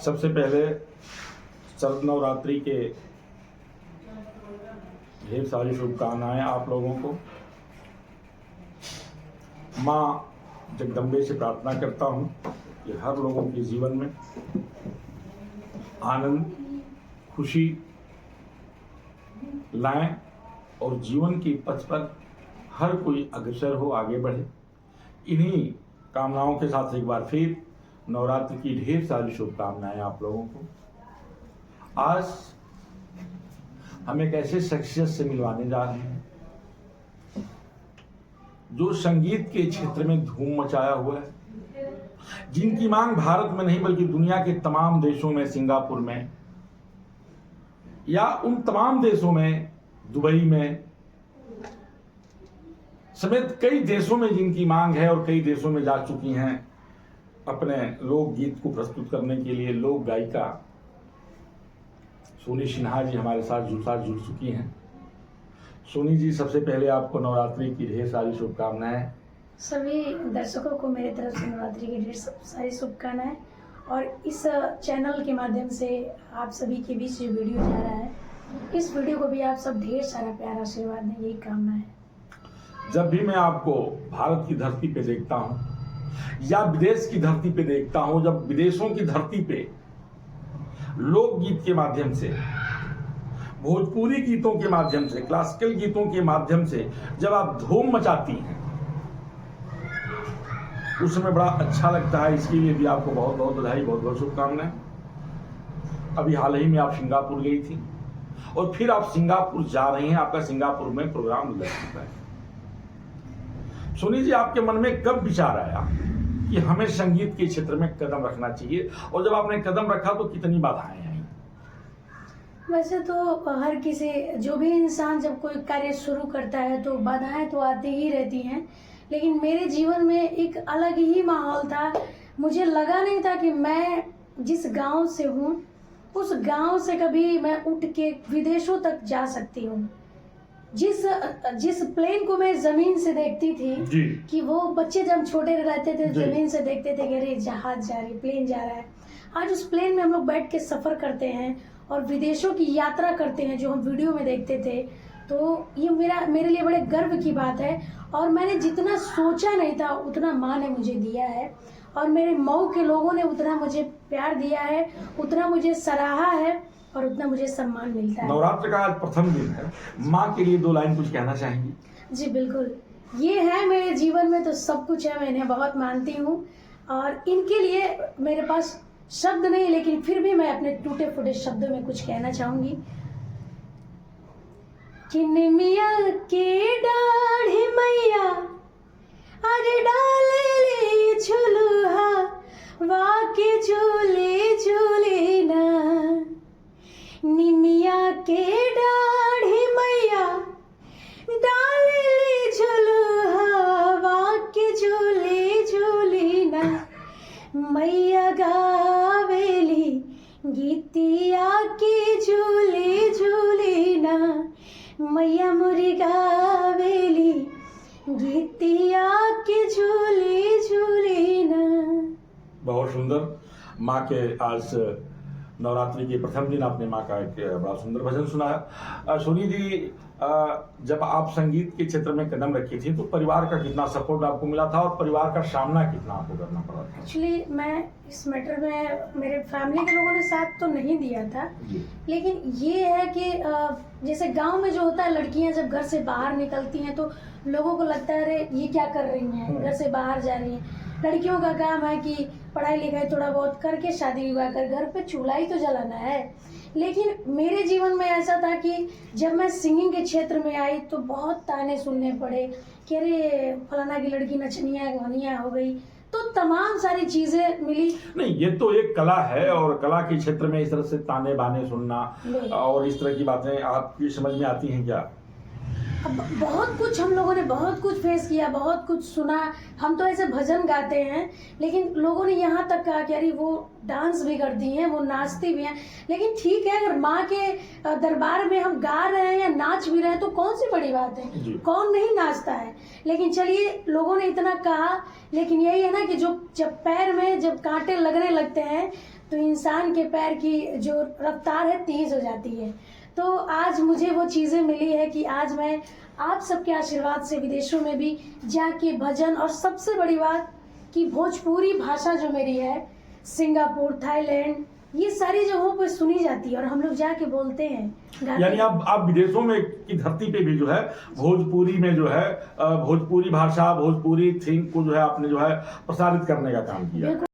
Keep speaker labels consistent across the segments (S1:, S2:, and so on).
S1: सबसे पहले शरद नवरात्रि के ढेर सारी शुभकामनाएं आप लोगों को। माँ जगदम्बे से प्रार्थना करता हूँ कि हर लोगों के जीवन में आनंद, खुशी लाएं और जीवन की पथ पर हर कोई अग्रसर हो, आगे बढ़े। इन्हीं कामनाओं के साथ एक बार फिर नवरात्र की ढेर सारी शुभकामनाएं आप लोगों को। आज हम एक ऐसे शख्सियत से मिलवाने जा रहे हैं जो संगीत के क्षेत्र में धूम मचाया हुआ है, जिनकी मांग भारत में नहीं बल्कि दुनिया के तमाम देशों में, सिंगापुर में या उन तमाम देशों में, दुबई में समेत कई देशों में जिनकी मांग है और कई देशों में जा चुकी हैं अपने लोकगीत को प्रस्तुत करने के लिए। लोक गायिका सोनी सिन्हा जी हमारे साथ जुड़ चुकी हैं। सोनी जी, सबसे पहले आपको नवरात्रि की ढेर सारी शुभकामनाएं।
S2: सभी दर्शकों को मेरी तरफ से नवरात्रि की ढेर सारी शुभकामनाएं। और इस चैनल के माध्यम से आप सभी के बीच जो वीडियो जा रहा है, इस वीडियो को भी आप सब ढेर सारा प्यार आशीर्वाद दें, यही कामना है।
S1: जब भी मैं आपको भारत की धरती पे देखता हूं या विदेश की धरती पे देखता हूं, जब विदेशों की धरती पे लोकगीत के माध्यम से, भोजपुरी गीतों के माध्यम से, क्लासिकल गीतों के माध्यम से जब आप धूम मचाती हैं, उस समय बड़ा अच्छा लगता है। इसके लिए भी आपको बहुत बहुत बधाई, बहुत बहुत शुभकामनाएं। अभी हाल ही में आप सिंगापुर गई थी और फिर आप सिंगापुर जा रही हैं, आपका सिंगापुर में प्रोग्राम लग चुका है। सोनी जी, आपके मन में कब विचार आया कि हमें संगीत के क्षेत्र में कदम रखना चाहिए, और जब आपने कदम रखा तो कितनी बाधाएं आई?
S2: वैसे तो हर किसी, जो भी इंसान जब कोई कार्य शुरू करता है तो बाधाएं तो आती ही रहती हैं, लेकिन मेरे जीवन में एक अलग ही माहौल था। मुझे लगा नहीं था कि मैं जिस गांव से हूँ उस गांव से कभी मैं उठ के विदेशों तक जा सकती हूँ। जिस प्लेन को मैं जमीन से देखती थी
S1: जी।
S2: कि वो बच्चे जब छोटे रहते थे जमीन से देखते थे कि अरे जहाज जा रही, प्लेन जा रहा है, आज उस प्लेन में हम लोग बैठ के सफर करते हैं और विदेशों की यात्रा करते हैं जो हम वीडियो में देखते थे। तो ये मेरे लिए बड़े गर्व की बात है, और मैंने जितना सोचा नहीं था उतना माँ ने मुझे दिया है, और मेरे मऊ के लोगों ने उतना मुझे प्यार दिया है, उतना मुझे सराहा है और उतना मुझे सम्मान मिलता है।
S1: नवरात्र का आज प्रथम दिन है, माँ के लिए 2 लाइन कुछ कहना चाहेंगी?
S2: जी बिल्कुल, ये है मेरे जीवन में तो सब कुछ है, मैं इन्हें बहुत मानती हूँ और इनके लिए मेरे पास शब्द नहीं, लेकिन फिर भी मैं अपने टूटे फूटे शब्दों में कुछ कहना चाहूंगी कि निमिया के डाढ़ी मैया अरे डाले झुलुहा वाके झूले झूले ना, निमिया के डाढ़ी मैया डाले झुलुहा वाके झूले झूले ना, मैया गावेली गीतिया के झूले झूले ना, मैया मुरी गावेली गीतिया के झूले झूले ना।
S1: बहुत सुंदर। माँ के आज नवरात्रि के प्रथम दिन आपने माँ का एक बड़ा सुंदर भजन सुनाया। सोनी जी, जब आप संगीत के क्षेत्र में कदम रखी थी तो परिवार का कितना सपोर्ट आपको मिला था और परिवार का सामना कितना आपको करना पड़ा था?
S2: एक्चुअली मैं इस मैटर में मेरे फैमिली के लोगों ने साथ तो नहीं दिया था, लेकिन ये है कि जैसे गांव में जो होता है, लड़कियां जब घर से बाहर निकलती हैं तो लोगों को लगता है अरे ये क्या कर रही हैं, घर से बाहर जा रही हैं। लड़कियों का काम है कि पढ़ाई लिखाई थोड़ा बहुत करके शादी विवाह कर घर पे चूल्हा ही तो जलाना है। लेकिन मेरे जीवन में ऐसा था कि जब मैं सिंगिंग के क्षेत्र में आई तो बहुत ताने सुनने पड़े कि अरे फलाना की लड़की नचनिया घनिया हो गई, तो तमाम सारी चीजें मिली।
S1: नहीं, ये तो एक कला है और कला के क्षेत्र में इस तरह से ताने बाने सुनना और इस तरह की बातें आपकी समझ में आती हैं क्या?
S2: अब बहुत कुछ हम लोगों ने बहुत कुछ फेस किया, बहुत कुछ सुना। हम तो ऐसे भजन गाते हैं, लेकिन लोगों ने यहाँ तक कहा कि अरे वो डांस भी करती हैं, वो नाचती भी हैं। लेकिन ठीक है, अगर माँ के दरबार में हम गा रहे हैं या नाच भी रहे हैं तो कौन सी बड़ी बात है, कौन नहीं नाचता है। लेकिन चलिए, लोगों ने इतना कहा, लेकिन यही है ना कि जब पैर में जब कांटे लगने लगते हैं तो इंसान के पैर की जो रफ्तार है तेज हो जाती है। तो आज मुझे वो चीज़ें मिली है कि आज मैं आप सबके आशीर्वाद से विदेशों में भी जाके भजन, और सबसे बड़ी बात कि भोजपुरी भाषा जो मेरी है, सिंगापुर, थाईलैंड, ये सारी जगहों पर सुनी जाती है और हम लोग जाके बोलते हैं, गाते
S1: यानी
S2: हैं।
S1: आप विदेशों में की धरती पे भी जो है भोजपुरी में जो है भोजपुरी भाषा, भोजपुरी थिंग को जो है आपने जो है प्रसारित करने का काम किया।
S2: बिल्कुल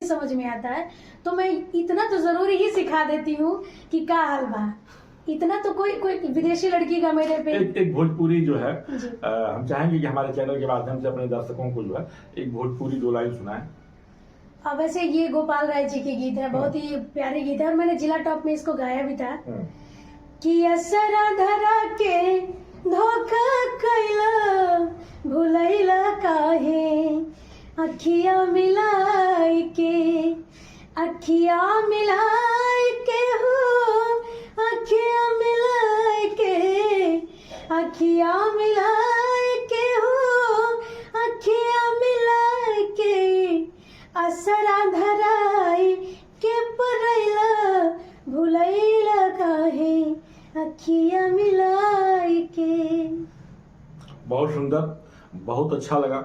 S2: समझ में आता है, तो मैं इतना तो जरूरी ही सिखा देती हूँ कि का हाल बा। इतना तो कोई विदेशी लड़की का मेरे पे
S1: एक भोजपुरी जो है
S2: जी।
S1: हम चाहेंगे कि हमारे चैनल के माध्यम से अपने दर्शकों को जो है एक भोजपुरी 2 लाइन सुनाएं।
S2: अब वैसे ये गोपाल राय जी के गीत है, बहुत ही प्यारे गीत है और मैंने जिला टॉप में इसको गाया भी था कि असरा धरा के धोखा कैला भुलैला काहे अखिया मिलाई के, अखिया मिलाई के हो, अखिया मिलाई के, अखिया मिलाई के हो, अखिया मिलाई के, असरा धराई के परैला भुलैला काहे अखिया मिलाई के।
S1: बहुत सुंदर, बहुत अच्छा लगा।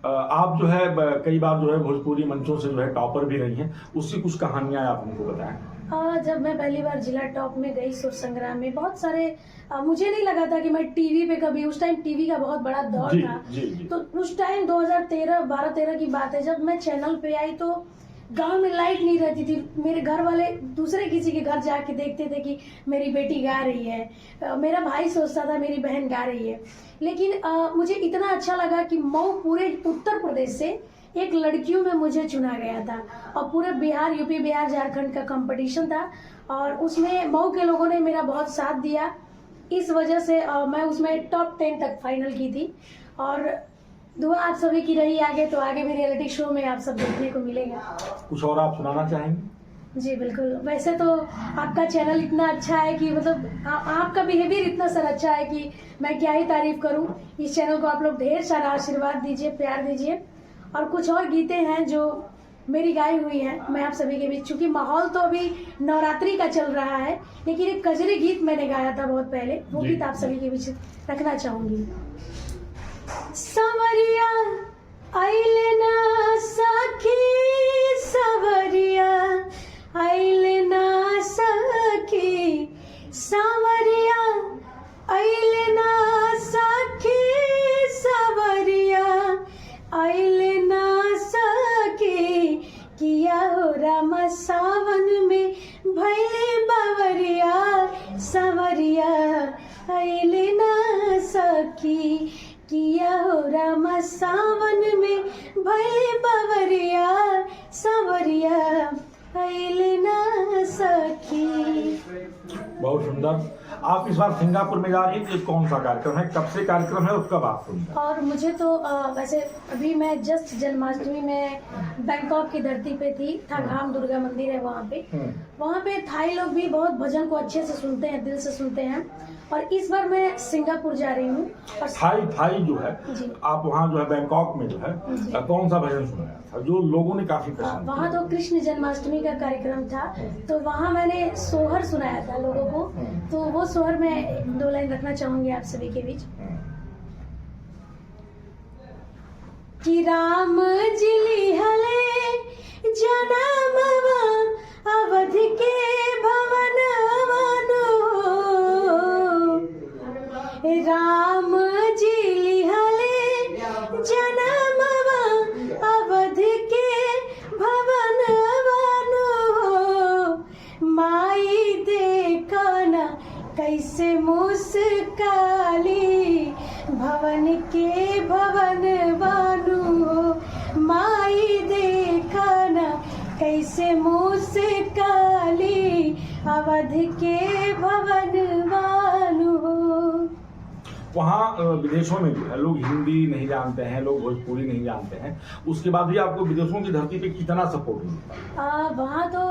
S1: आप जो है कई बार जो है भोजपुरी मंचों से जो है टॉपर भी रही हैं, उसकी कुछ कहानियां आप हमको बताएं।
S2: जब मैं पहली बार जिला टॉप में गई सुर संग्राम में, बहुत सारे मुझे नहीं लगा था कि मैं टीवी पे कभी, उस टाइम टीवी का बहुत बड़ा दौर
S1: जी,
S2: था।
S1: जी, जी।
S2: तो उस टाइम 2013 की बात है, जब मैं चैनल पे आई तो गांव में लाइट नहीं रहती थी। मेरे घर वाले दूसरे किसी के घर जाके देखते थे कि मेरी बेटी गा रही है, मेरा भाई सोचता था मेरी बहन गा रही है। लेकिन मुझे इतना अच्छा लगा कि मऊ पूरे उत्तर प्रदेश से एक लड़कियों में मुझे चुना गया था और पूरे बिहार, यूपी, बिहार, झारखंड का कंपटीशन था और उसमें मऊ के लोगों ने मेरा बहुत साथ दिया। इस वजह से मैं उसमें टॉप 10 तक फाइनल की थी और दुआ आप सभी की रही आगे, तो आगे भी रियलिटी शो में आप सब देखने को मिलेगा।
S1: कुछ और आप सुनाना चाहेंगे?
S2: जी बिल्कुल। वैसे तो आपका चैनल इतना अच्छा है कि मतलब आपका बिहेवियर इतना सर अच्छा है कि मैं क्या ही तारीफ करूं। इस चैनल को आप लोग ढेर सारा आशीर्वाद दीजिए, प्यार दीजिए। और कुछ और गीतें हैं जो मेरी गाई हुई हैं, मैं आप सभी के बीच, चूंकि माहौल तो अभी नवरात्रि का चल रहा है, लेकिन एक कजरी गीत मैंने गाया था बहुत पहले, वो गीत आप सभी के बीच रखना चाहूंगी। सवरिया आइले ना सखी, सवरिया आइले ना सखी, सवरिया आइले ना सखी, सवरिया आइले ना सखी, किया हो राम सावन में भैले बावरिया, सवरिया आइले ना सखी, किया हो राम सावन में भैले बावरिया, सवरिया आइले ना सखी।
S1: बहुत सुंदर। आप इस बार सिंगापुर में जा रही हैं, तो कौन सा कार्यक्रम है, कब से कार्यक्रम है और कब आप सुन?
S2: और मुझे तो वैसे अभी मैं जस्ट जन्माष्टमी में बैंकॉक की धरती पे थी, थाघाम दुर्गा मंदिर है वहाँ पे थाई लोग भी बहुत भजन को अच्छे से सुनते हैं, दिल से सुनते हैं। और इस बार मैं सिंगापुर जा रही हूँ और
S1: थाई जो है, आप वहाँ जो है बैंकॉक में जो है कौन सा भजन सुनाया था जो लोगों ने काफी पसंद?
S2: वहाँ तो कृष्ण जन्माष्टमी का कार्यक्रम था, तो वहाँ मैंने सोहर सुनाया था लोगों को, तो वो सोहर मैं 2 लाइन रखना चाहूंगी आप सभी के बीच। कि राम जिली हले जनमवा अवध के भवन वनो, राम जिली हले जनमवा अवध के भवन वनो, माई देखना कैसे मुस्काली भवन के भवन बानू, माई देखना कैसे मुस्काली अवध के भवन बानू।
S1: वहाँ विदेशों में जो है लोग हिंदी नहीं जानते हैं, लोग भोजपुरी नहीं जानते हैं, उसके बाद भी आपको विदेशों की धरती पे कितना सपोर्ट मिलता है?
S2: वहाँ तो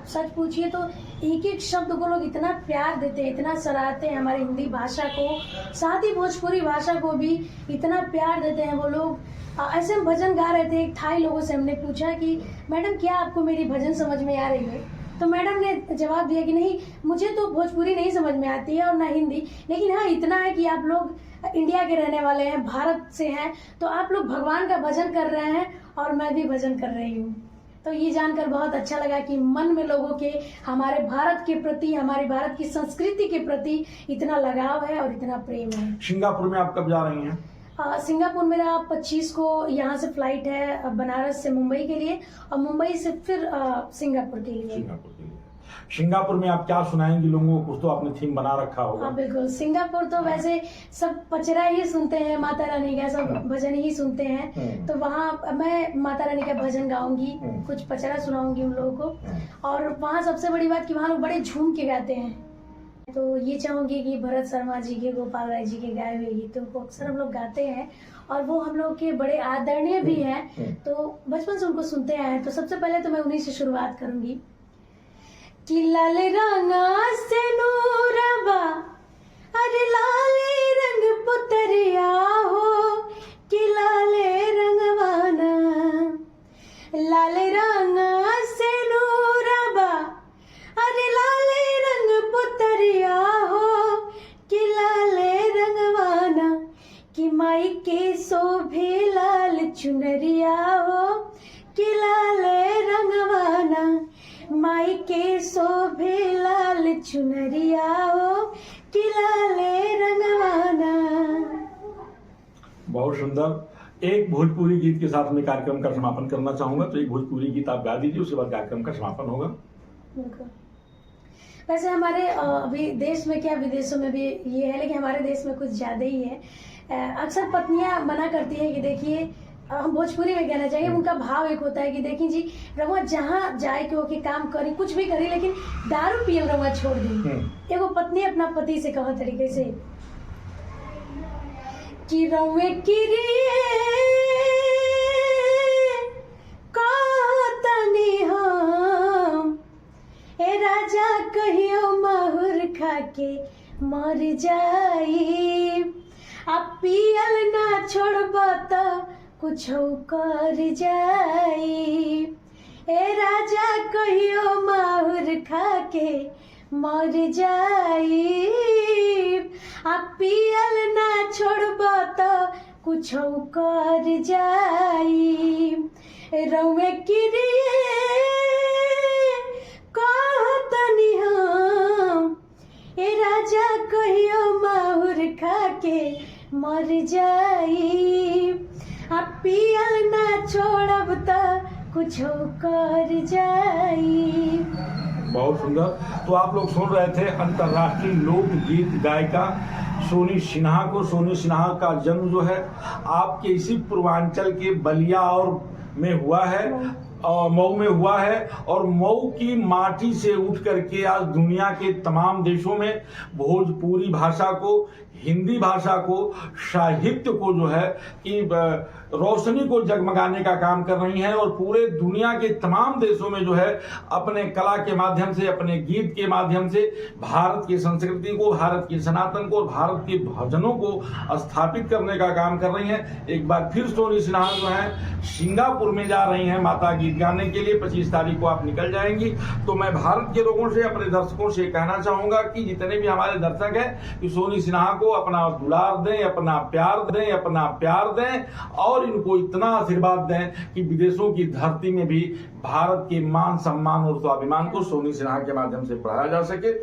S2: सच पूछिए तो एक एक शब्द को लोग इतना प्यार देते हैं, इतना सराहते हैं हमारी हिंदी भाषा को, साथ ही भोजपुरी भाषा को भी इतना प्यार देते हैं वो लोग ऐसे हम भजन गा रहे थे, एक थाई लोगों से हमने पूछा कि मैडम क्या आपको मेरी भजन समझ में आ रही है? तो मैडम ने जवाब दिया कि नहीं, मुझे तो भोजपुरी नहीं समझ में आती है और ना हिंदी, लेकिन हाँ इतना है कि आप लोग इंडिया के रहने वाले हैं, भारत से हैं, तो आप लोग भगवान का भजन कर रहे हैं और मैं भी भजन कर रही हूँ। तो ये जानकर बहुत अच्छा लगा कि मन में लोगों के हमारे भारत के प्रति, हमारे भारत की संस्कृति के प्रति इतना लगाव है और इतना प्रेम है।
S1: सिंगापुर में आप कब जा रही हैं?
S2: सिंगापुर मेरा 25 को यहाँ से फ्लाइट है बनारस से मुंबई के लिए, और मुंबई से फिर सिंगापुर के लिए।
S1: सिंगापुर में आप क्या सुनाएंगी लोगों को? कुछ तो आपने थीम बना रखा होगा।
S2: हाँ बिल्कुल, सिंगापुर तो वैसे सब पचरा ही सुनते हैं, माता रानी का सब भजन ही सुनते हैं, तो वहाँ मैं माता रानी का भजन गाऊंगी, कुछ पचरा सुनाऊंगी उन लोगों को। और वहाँ सबसे बड़ी बात कि वहाँ लोग बड़े झूम के गाते हैं, तो ये चाहूंगी कि भरत शर्मा जी के, गोपाल राय जी के गाए हुए गीतों को अक्सर हम लोग गाते हैं और वो हम लोग के बड़े आदरणीय भी हैं, तो बचपन से उनको सुनते आए हैं। तो सबसे पहले तो मैं उन्हीं से शुरुआत करूंगी कि लाल रंगा से नूरबा, अरे लाले रंग पुतरिया हो, कि लाले रंगवाना, लाले रंगा से नूरबा, अरे लाले रंग पुतरिया हो, कि लाले रंगवाना, कि माई के शोभे लाल चुनरिया हो, कि लाले रंगवाना, माई के शोभे लाल चुनरिया हो, कि लाले रंगवाना।
S1: बहुत सुंदर। एक भोजपुरी गीत के साथ मैं कार्यक्रम का समापन करना चाहूंगा, तो एक भोजपुरी गीत आप गा दीजिए, उसके बाद कार्यक्रम का समापन होगा।
S2: वैसे हमारे अभी देश में क्या विदेशों में भी ये है, लेकिन हमारे देश में कुछ ज्यादा ही है। अक्सर पत्नियां मना करती हैं कि देखिए, हम भोजपुरी में कहना चाहिए, उनका भाव एक होता है कि देखिए जी, रउआ जहाँ जाए के होके काम करी, कुछ भी करी, लेकिन दारू पियल रउआ छोड़ दी। एगो पत्नी अपना पति से कहा तरीके से कि रउए किरिए कहतनी हम, ए राजा कहियो माहुर खा के मर जाई, आ पियल ना छोड़बा त कुछ कर जाई, ए राजा कहियो माहुर खा के मर जाई, आ पियल ना छोड़बा त कुछ कर जाई, रउए किरिए कहतनी हम, ए राजा कहियो माहुर खा के मर जाई, आ पियल ना छोड़ब त कुछ कर जाई।
S1: बहुत सुंदर। तो आप लोग सुन रहे थे अंतर्राष्ट्रीय लोकगीत गायिका सोनी सिन्हा को। सोनी सिन्हा का जन्म जो है आपके इसी पूर्वांचल के बलिया और में हुआ है, और मऊ में हुआ है, और मऊ की माटी से उठ करके आज दुनिया के तमाम देशों में भोजपुरी भाषा को, हिंदी भाषा को, साहित्य को जो है कि रोशनी को जगमगाने का काम कर रही हैं, और पूरे दुनिया के तमाम देशों में जो है अपने कला के माध्यम से, अपने गीत के माध्यम से भारत की संस्कृति को, भारत की सनातन को, भारत के भजनों को स्थापित करने का काम कर रही हैं। एक बार फिर सोनी सिन्हा जो है सिंगापुर में जा रही हैं माता गीत गाने के लिए। 25 तारीख को आप निकल जाएंगी। तो मैं भारत के लोगों से, अपने दर्शकों से कहना चाहूंगा कि जितने भी हमारे दर्शक हैं कि सोनी सिन्हा को अपना दुलार दें, अपना प्यार दें, अपना प्यार दें, और इनको इतना आशीर्वाद दें कि विदेशों की धरती में भी भारत के मान सम्मान और स्वाभिमान को सोनी सिन्हा के माध्यम से बढ़ाया जा सके।